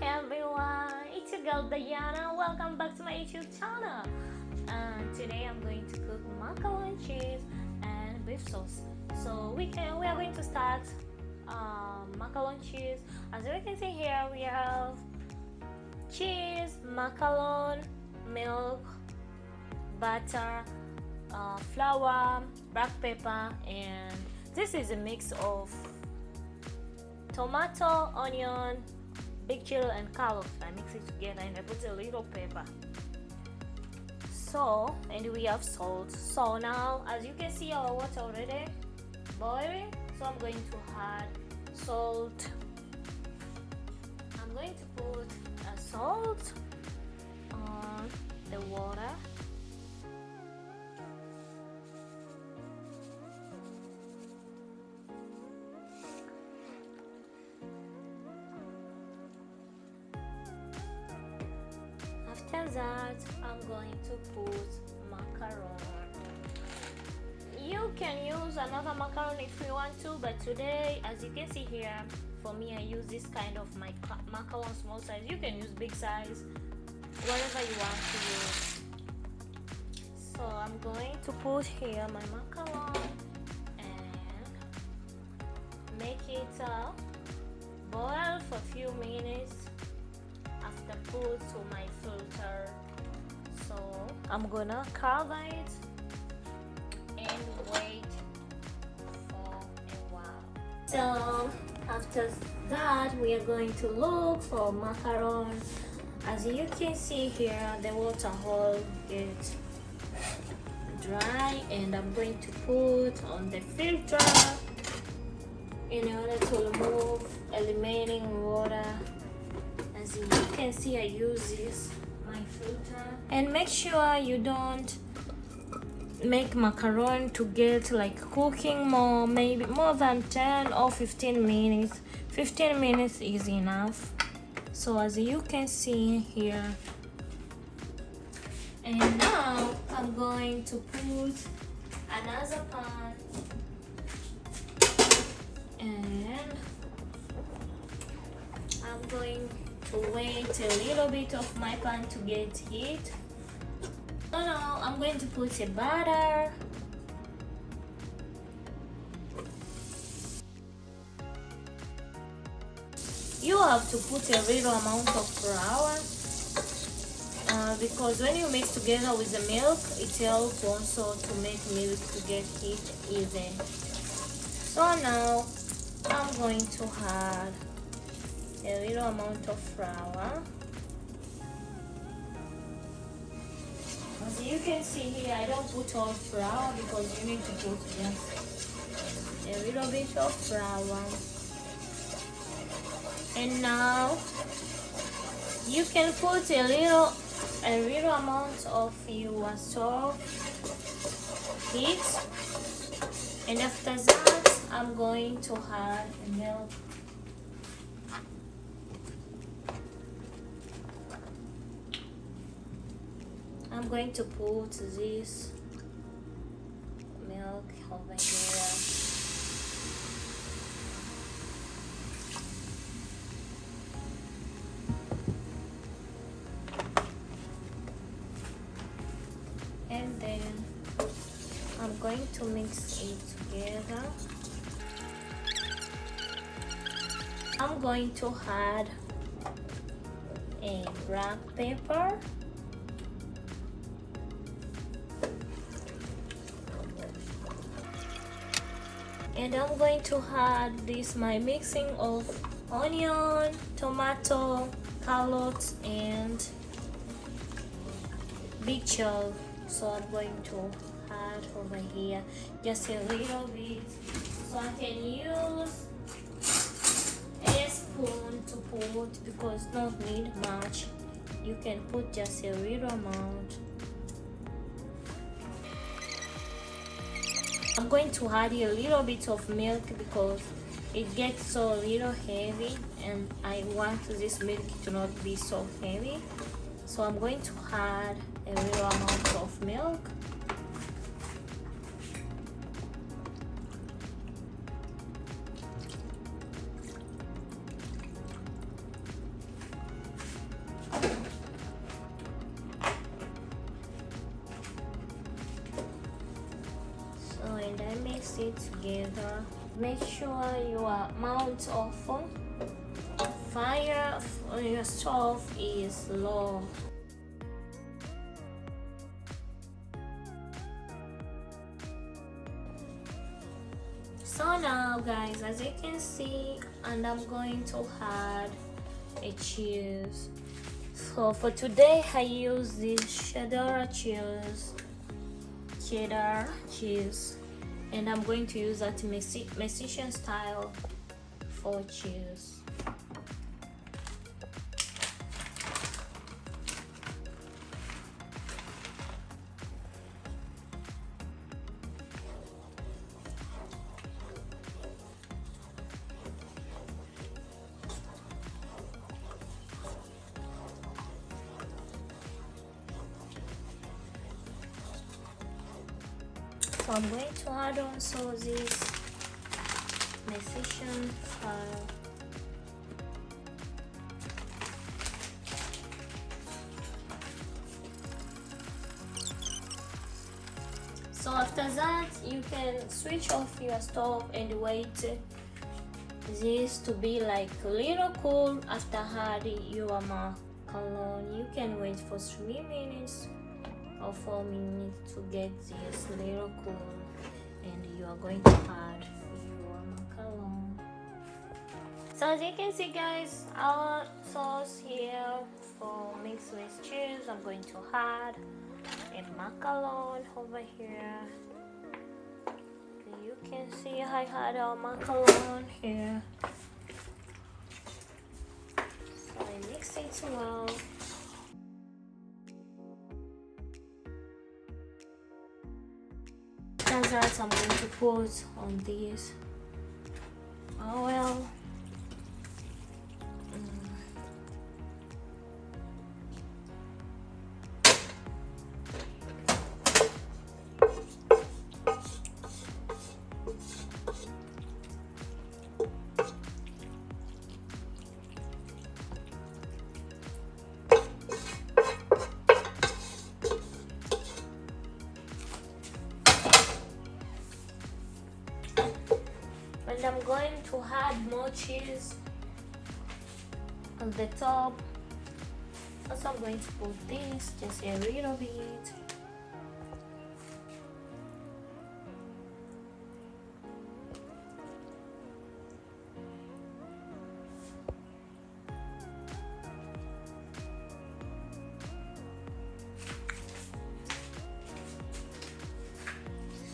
everyone, it's your girl Diana. Welcome back to my YouTube channel. And today I'm going to cook macaroni cheese and beef sauce. So we are going to start macaroni cheese. As you can see here, we have cheese, macaroni, milk, butter, flour, black pepper, and this is a mix of tomato, onion, big chili, and carrot. I mix it together and I put a little pepper. So, and we have salt. So now, as you can see, our water already boiling. So I'm going to add salt. I'm going to put a salt on the water. After that, I'm going to put macaroni. You can use another macaroni if you want to, but today, as you can see here, for me I use this kind of macaroni small size. You can use big size, whatever you want to use. So I'm going to put here my macaroni and make it boil for a few minutes. After put to my filter, so I'm gonna cover it and wait for a while. So after that, we are going to look for macaroni. As you can see here, the water all gets dry, and I'm going to put on the filter in order to remove eliminating water. As you can see, I use my filter, and make sure you don't make macaroni to get like cooking more, maybe more than 10 or 15 minutes. 15 minutes is enough. So as you can see here, and now I'm going to put another pan, and I'm going to wait a little bit of my pan to get heat. So now I'm going to put a butter. You have to put a little amount of flour because when you mix together with the milk, it helps also to make milk to get heat easy. So now I'm going to add a little amount of flour. As you can see here, I don't put all flour because you need to put just a little bit of flour. And now you can put a little amount of your stove heat, and after that I'm going to add milk. I'm going to put this milk over here. And then I'm going to mix it together. I'm going to add a black pepper. And I'm going to add my mixing of onion, tomato, carrots, and big chili. So I'm going to add over here just a little bit. So I can use a spoon to put because don't need much. You can put just a little amount. I'm going to add a little bit of milk because it gets so little heavy, and I want this milk to not be so heavy. So I'm going to add a little amount of milk. mix it together. Make sure your mount of fire on your stove is low. So now guys, as you can see, and I'm going to add a cheese. So for today I use this cheddar cheese, and I'm going to use that Mexican style for cheese. So I'm going to add also this Mexican style. So after that, you can switch off your stove and wait this to be like a little cool. After adding your macaroni, you can wait for 3 minutes or 4 minutes to get this little cool, and you are going to add your macaroni. So as you can see guys, our sauce here for mixed with cheese, I'm going to add a macaroni over here. You can see I had our macaroni here. So I mix it well. After that, I'm going to put on this oil. And I'm going to add more cheese on the top. Also, I'm going to put this just a little bit.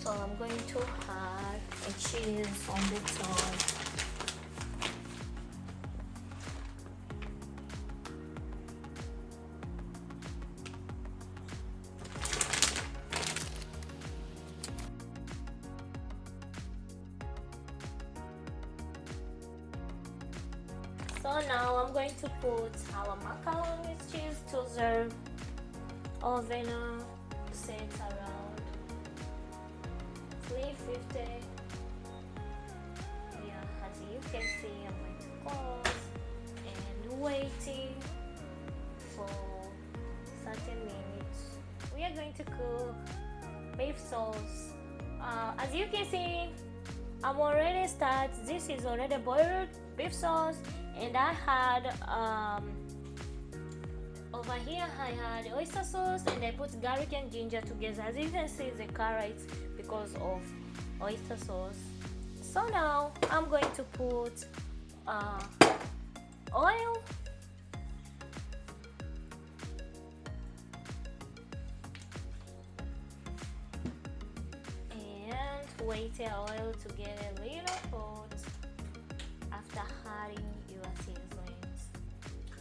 So I'm going to add a cheese on the top. So now I'm going to put our macaroni cheese to the oven set around 350. Yeah, as you can see, I'm going to pause and waiting for 30 minutes. We are going to cook beef sauce. As you can see, I'm already started. This is already boiled beef sauce, and I had over here I had oyster sauce, and I put garlic and ginger together. As you can see, the carrots because of oyster sauce. So now I'm going to put oil. And wait the oil to get a little hot after adding your seasonings.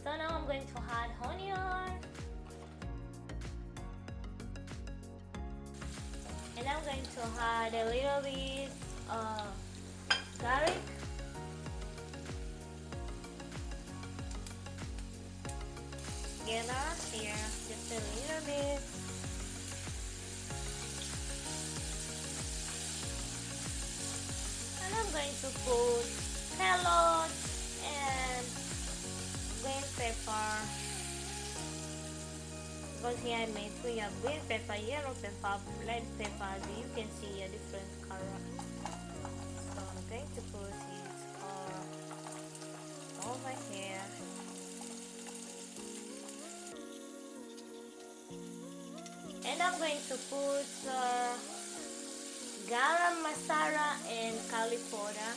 So now I'm going to add onion, and I'm going to add a little bit garlic, together here, just a little bit. And I'm going to put carrots and green pepper. Because here I made we have green pepper, yellow pepper, red pepper. As you can see a different color. going to put garam masala and curry powder.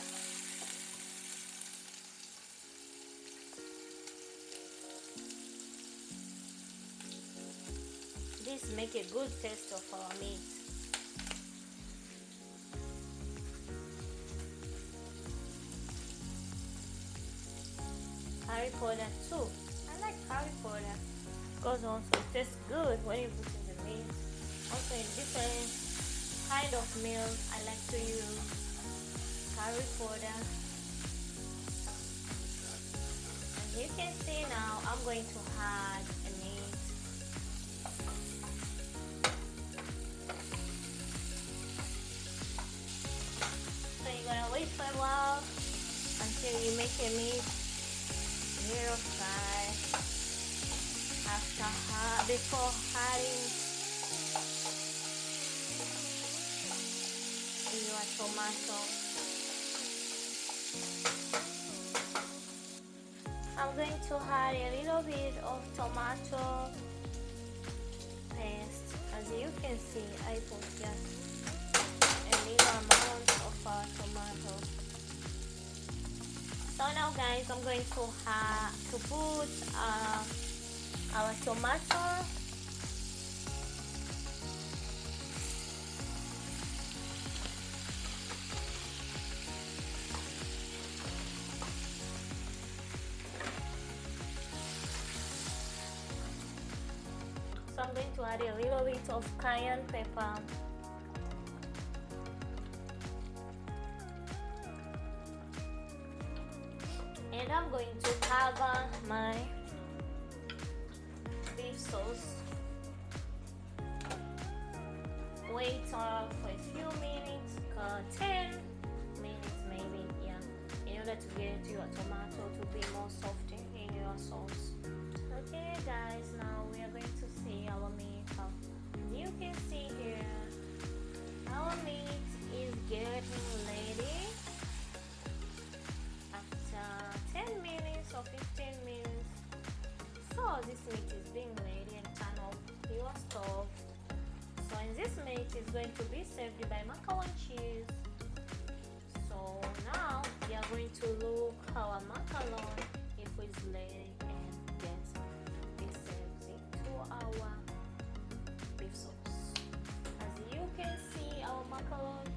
This make a good taste of our meat. Curry powder too. I like curry powder because also it tastes good when you put in the meat. Also in different kind of meals, I like to use curry powder. As you can see now, I'm going to add a meat. So you're gonna wait for a while until you make a meat little fry. Before adding your tomato. I'm going to add a little bit of tomato paste. As you can see, I put just a little amount of tomato. So now guys, I'm going to put our tomato. So I'm going to add a little bit of cayenne pepper. And I'm going to cover my beef sauce. Wait for a few minutes, 10 minutes maybe, yeah, in order to get your tomato to be more soft in your sauce. Okay guys, now we are going to see our meat. You can see here, our meat is getting ready. After 10 minutes or 15 minutes, so this meat is being ready, and turn off your stove. So in this meat is going to be served by macaroni cheese. So now we are going to look our macaroni if it's ready and get this served into our beef sauce. As you can see, our macaroni